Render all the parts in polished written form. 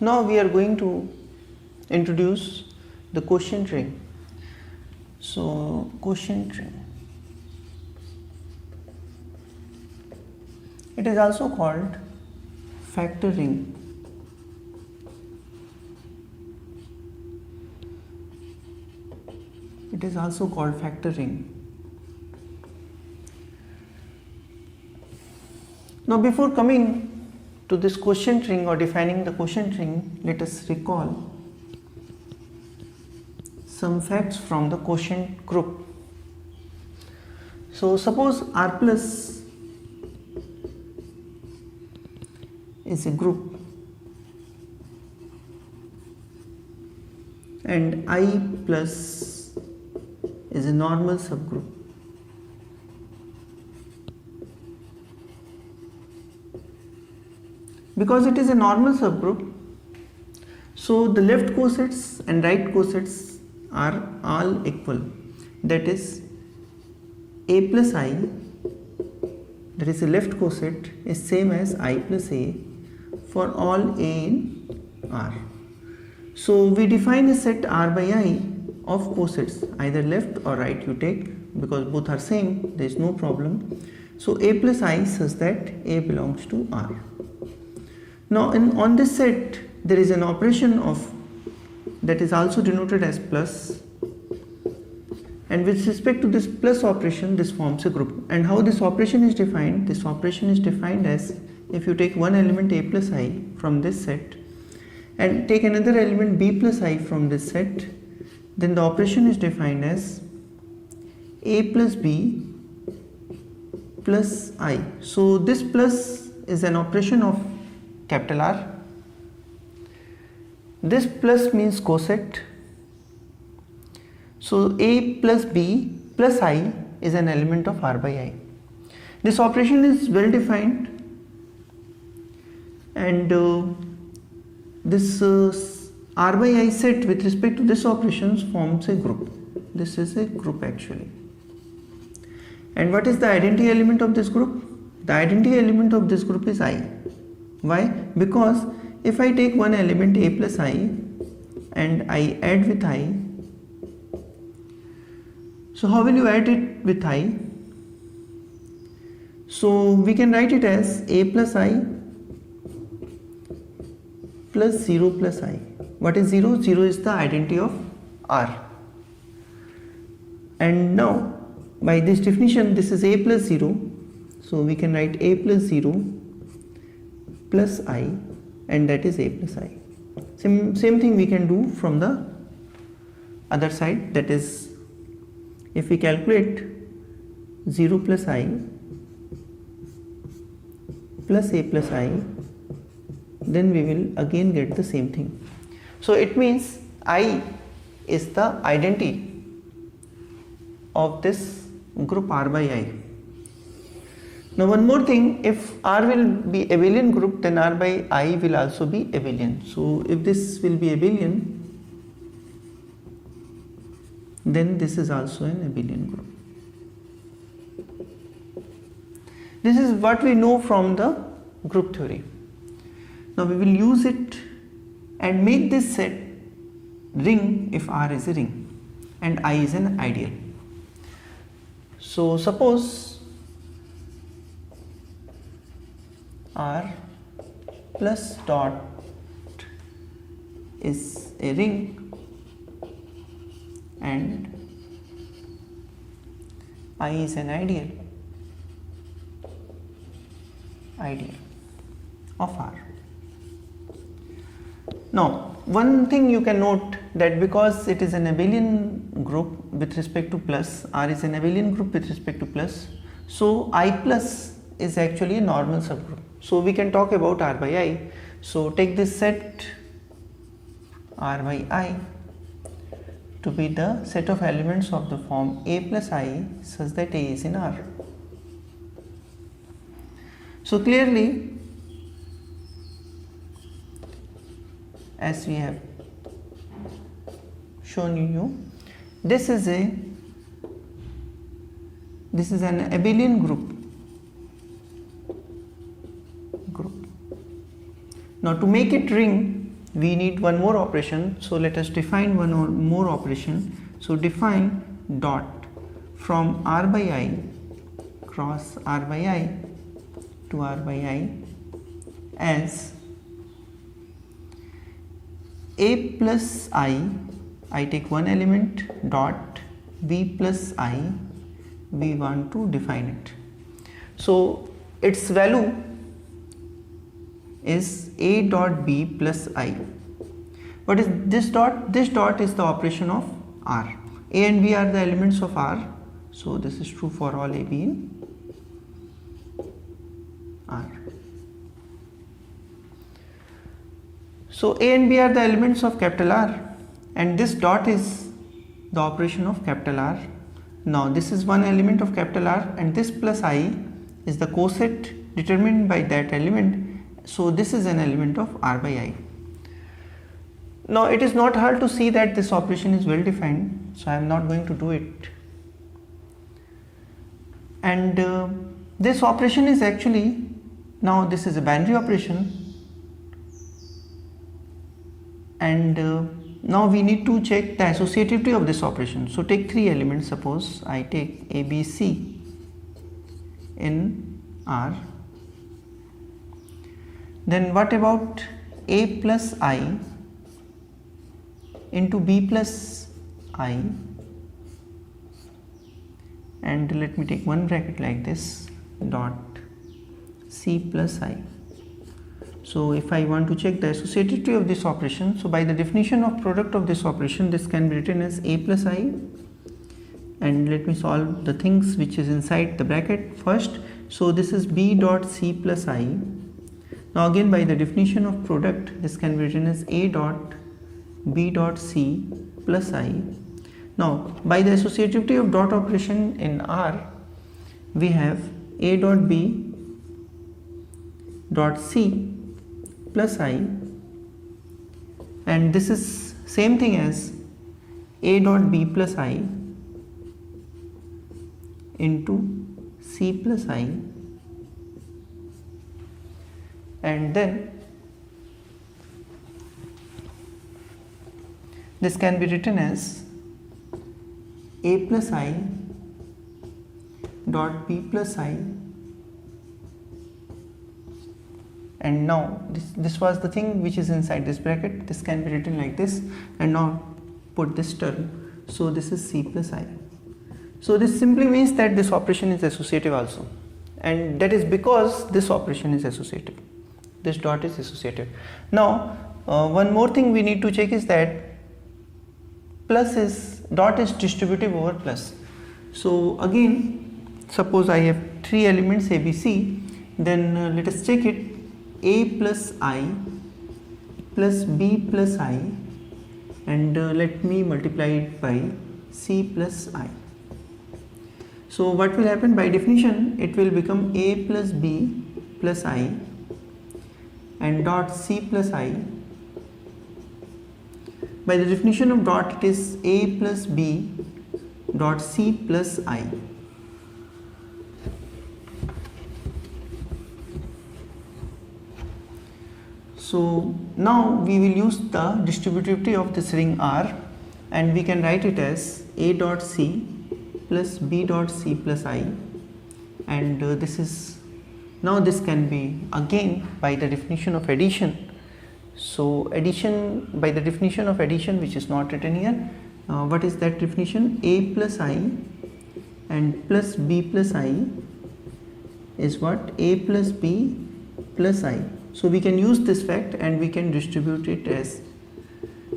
Now we are going to introduce the quotient ring. So quotient ring, it is also called factor ring. It is also called factor ring. Now before coming to this quotient ring or defining the quotient ring, let us recall some facts from the quotient group. So suppose R plus is a group and I plus is a normal subgroup. Because it is a normal subgroup, so the left cosets and right cosets are all equal. That is, A plus I, that is the left coset, is same as I plus A for all A in R. So we define a set R by I of cosets, either left or right you take, because both are same, there is no problem. So A plus I such that A belongs to R. Now on this set there is an operation of that is also denoted as plus, and with respect to this plus operation this forms a group. And how this operation is defined? This operation is defined as, if you take one element A plus I from this set and take another element B plus I from this set, then the operation is defined as A plus B plus I. So this plus is an operation of capital R. This plus means coset. So A plus B plus I is an element of R by I. This operation is well defined, and this R by I set with respect to this operations forms a group. This is a group actually. And what is the identity element of this group? The identity element of this group is I. Why? Because if I take one element A plus I and I add with I, so how will you add it with I? So we can write it as A plus I plus 0 plus I. What is 0? 0 is the identity of R. And now by this definition this is A plus 0, so we can write A plus 0 plus I, and that is A plus I. Same thing we can do from the other side, that is, if we calculate 0 plus I plus A plus I, then we will again get the same thing. So it means I is the identity of this group R by I. Now one more thing, if R will be abelian group, then R by I will also be abelian. So if this will be abelian, then this is also an abelian group. This is what we know from the group theory. Now we will use it and make this set ring if R is a ring and I is an ideal. So suppose R plus dot is a ring and I is an ideal of R. Now one thing you can note, that because it is an abelian group with respect to plus, R is an abelian group with respect to plus, so I plus is actually a normal subgroup. So we can talk about R by I. So take this set R by I to be the set of elements of the form A plus I such that A is in R. So clearly, as we have shown you, this is an abelian group. Now to make it ring, we need one more operation. So let us define one or more operation. So define dot from r by I cross r by I to r by I as a plus I take one element, dot b plus I, we want to define it. So its value is a dot b plus I. What is this dot? This dot is the operation of R. A and B are the elements of R. So this is true for all A, B in R. So A and B are the elements of capital R, and this dot is the operation of capital R. Now this is one element of capital R, and this plus I is the coset determined by that element. So this is an element of R by I. Now it is not hard to see that this operation is well defined, so I am not going to do it. And this operation is actually, now this is a binary operation, and now we need to check the associativity of this operation. So take three elements. Suppose I take A, B, C in R. Then what about A plus I into B plus I, and let me take one bracket like this, dot C plus I. So if I want to check the associativity of this operation, so by the definition of product of this operation, this can be written as A plus I, and let me solve the things which is inside the bracket first. So this is B dot C plus I. Now again, by the definition of product, this can be written as A dot B dot C plus I. Now by the associativity of dot operation in R, we have A dot B dot C plus I, and this is same thing as A dot B plus I into C plus I, and then this can be written as A plus I dot B plus I, and now this was the thing which is inside this bracket. This can be written like this, and now put this term. So this is C plus I. So this simply means that this operation is associative also, and that is because this operation is associative. This dot is associative. Now one more thing we need to check is that dot is distributive over plus. So again, suppose I have three elements A, B, C, then let us check it. A plus I plus B plus I, and let me multiply it by C plus I. So what will happen? By definition, it will become A plus B plus I and dot C plus I. By the definition of dot, it is A plus B dot C plus I. So now we will use the distributivity of this ring R, and we can write it as A dot C plus B dot C plus I, and this is, now this can be again by the definition of addition. So addition, by the definition of addition, which is not written here, what is that definition? A plus I and plus B plus I is what? A plus B plus I. So we can use this fact and we can distribute it as,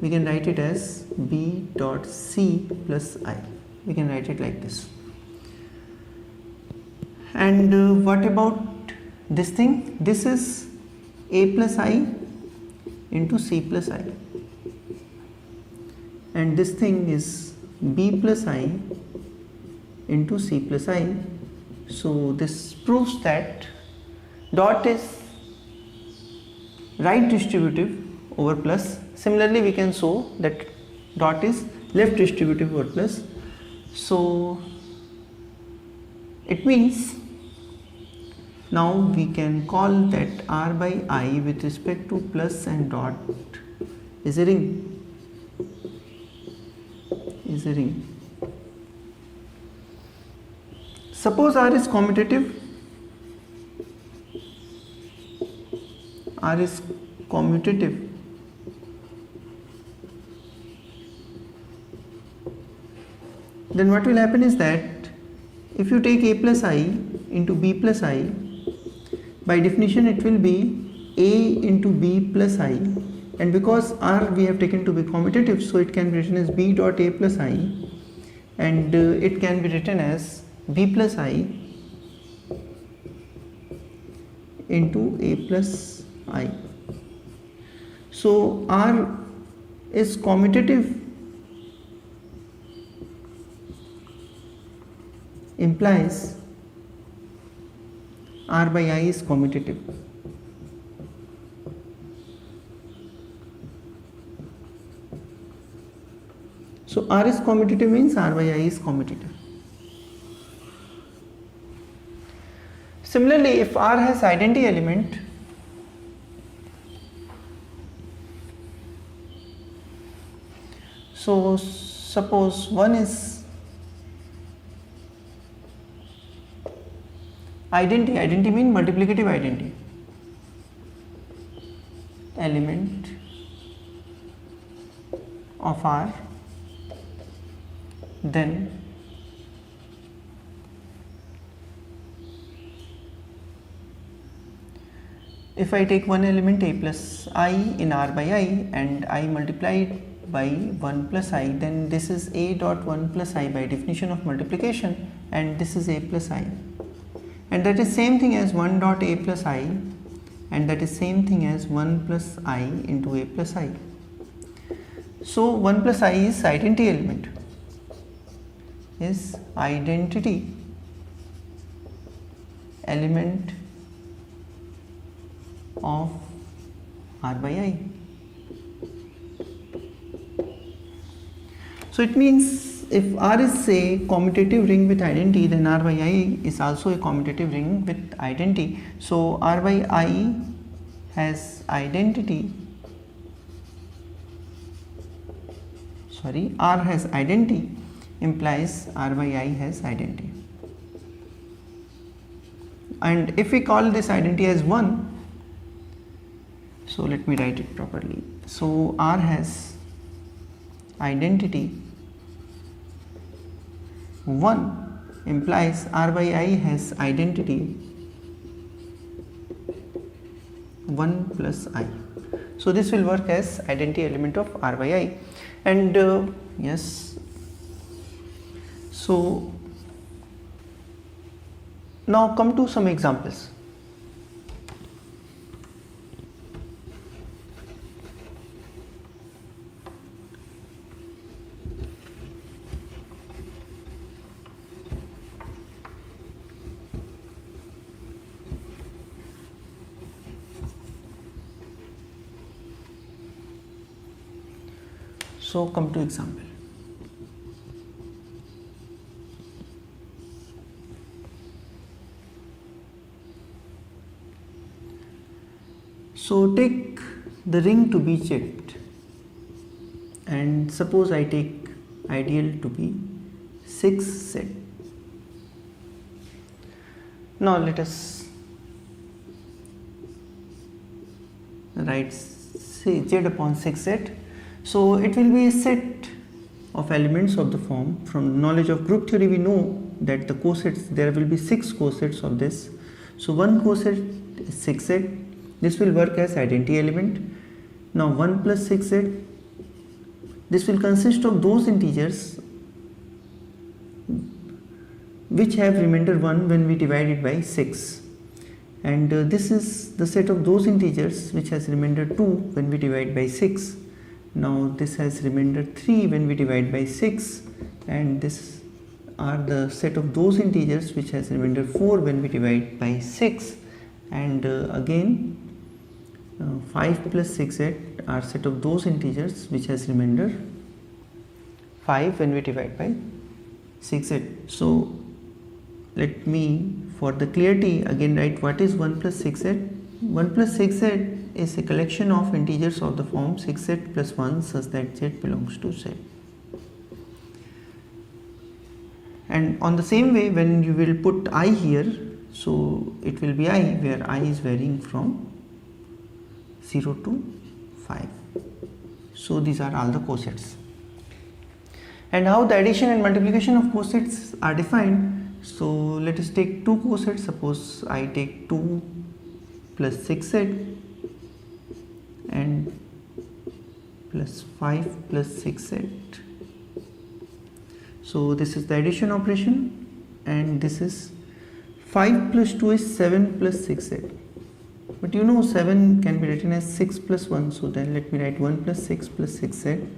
we can write it as B dot C plus I. We can write it like this. And what about this thing? This is A plus I into C plus I, and this thing is B plus I into C plus I. So this proves that dot is right distributive over plus. Similarly, we can show that dot is left distributive over plus. So it means now we can call that R by I with respect to plus and dot is a ring. Is a ring. Suppose R is commutative. R is commutative. Then what will happen is that if you take a plus I into b plus I, by definition it will be a into b plus I, and because R we have taken to be commutative, so it can be written as b dot a plus I, and it can be written as b plus I into a plus I. So R is commutative implies R by I is commutative. So R is commutative means R by I is commutative. Similarly, if R has identity element, so suppose one is identity means multiplicative identity, element of R, then if I take one element a plus I in R by I and I multiply it by 1 plus I, then this is a dot 1 plus I by definition of multiplication, and this is a plus I, and that is same thing as 1 dot a plus I, and that is same thing as 1 plus I into a plus I. So 1 plus I is identity element, is identity element of R by I. So it means if R is a commutative ring with identity, then R by I is also a commutative ring with identity. So R by I has identity, R has identity implies R by I has identity. And if we call this identity as 1, so let me write it properly. So R has identity 1 implies R by I has identity 1 plus I. So this will work as identity element of R by I. And yes, so now come to some examples. So come to example. So take the ring to be checked, and suppose I take ideal to be 6 set. Now let us write say Z upon 6 set. So it will be a set of elements of the form. From knowledge of group theory, we know that the cosets, there will be 6 cosets of this. So one coset is 6 set. This will work as identity element. Now 1 plus 6 set, this will consist of those integers which have remainder 1 when we divide it by 6, and this is the set of those integers which has remainder 2 when we divide by 6. Now this has remainder 3 when we divide by 6, and this are the set of those integers which has remainder 4 when we divide by 6, and again 5 plus 6z are set of those integers which has remainder 5 when we divide by 6z. So let me, for the clarity, again write what is 1 plus 6z. 1 plus 6z is a collection of integers of the form 6z plus 1 such that z belongs to z. And on the same way, when you will put I here, so it will be I, where I is varying from 0 to 5. So these are all the cosets. And how the addition and multiplication of cosets are defined. So let us take two cosets. Suppose I take 2 plus 6z and plus 5 plus 6z. So this is the addition operation, and this is 5 plus 2 is 7 plus 6z. But you know 7 can be written as 6 plus 1, so then let me write 1 plus 6 plus 6z.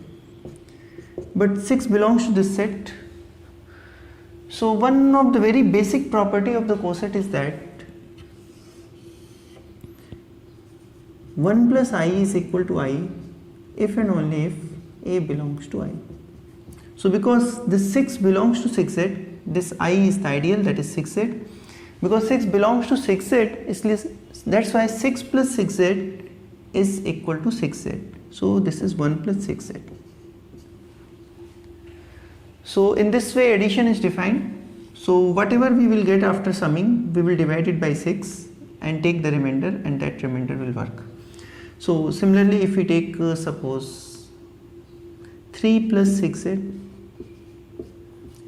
But 6 belongs to this set. So one of the very basic property of the coset is that 1 plus I is equal to I if and only if A belongs to I. So because this 6 belongs to 6z, this I is the ideal, that is 6z. Because 6 belongs to 6z, that's why 6 plus 6z is equal to 6z. So this is 1 plus 6z. So in this way addition is defined. So whatever we will get after summing, we will divide it by 6 and take the remainder, and that remainder will work. So similarly, if we take suppose 3 plus 6z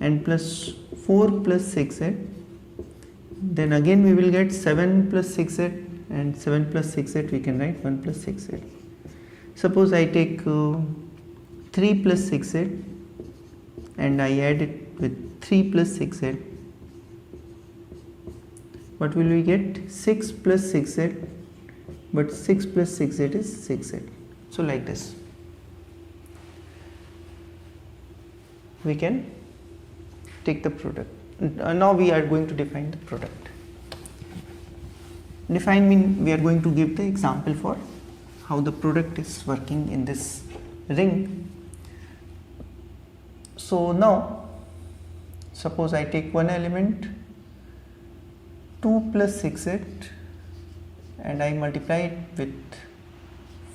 and plus 4 plus 6z, then again we will get 7 plus 6z, and 7 plus 6z we can write 1 plus 6z. Suppose I take 3 plus 6z and I add it with 3 plus 6z. What will we get? 6 plus 6z, but 6 plus 6z is 6z. So like this we can take the product. Now we are going to define the product. Define means we are going to give the example for how the product is working in this ring. So now suppose I take one element 2 plus 6z and I multiply it with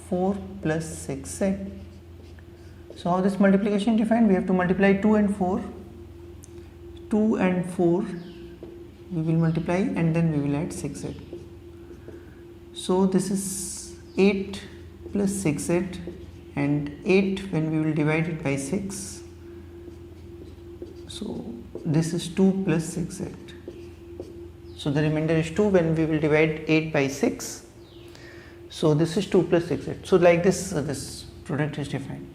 4 plus 6z. So how this multiplication defined? We have to multiply 2 and 4. 2 and 4 we will multiply, and then we will add 6z. So this is 8 plus 6z, and 8 when we will divide it by 6. So this is 2 plus 6z. So the remainder is 2 when we will divide 8 by 6. So this is 2 plus 6z. So like this, this product is defined.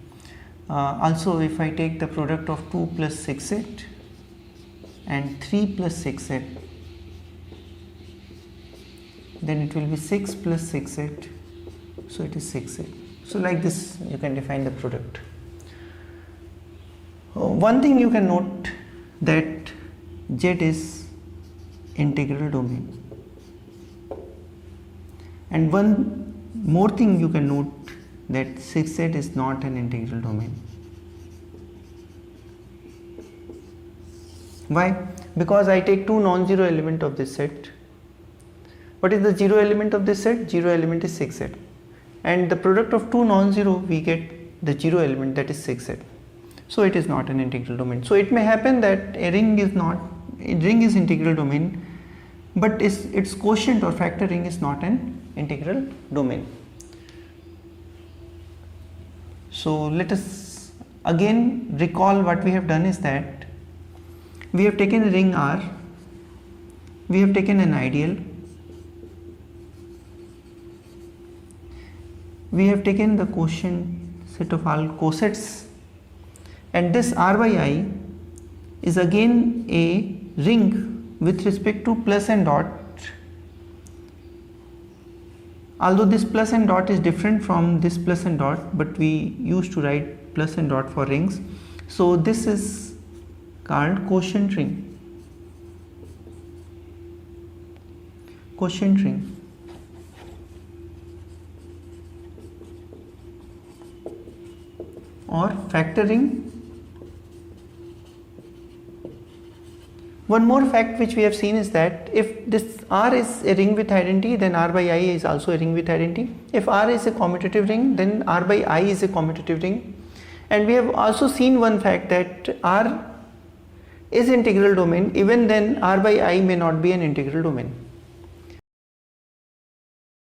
Also if I take the product of 2 plus 6z and 3 plus 6z, then it will be 6 plus 6z, so it is 6z. So like this you can define the product. One thing you can note, that Z is integral domain, and one more thing you can note, that 6z is not an integral domain. Why? Because I take two non-zero element of this set. What is the zero element of this set? Zero element is 6z, and the product of two non-zero we get the zero element, that is 6z. So it is not an integral domain. So it may happen that a ring is integral domain, but its quotient or factor ring is not an integral domain. So let us again recall what we have done is that we have taken a ring R, we have taken an ideal, we have taken the quotient set of all cosets, and this R by I is again a ring with respect to plus and dot, although this plus and dot is different from this plus and dot, but we used to write plus and dot for rings. So this is called quotient ring. Quotient ring. Or factor ring. One more fact which we have seen is that if this R is a ring with identity, then R by I is also a ring with identity. If R is a commutative ring, then R by I is a commutative ring. And we have also seen one fact that R is integral domain, even then R by I may not be an integral domain.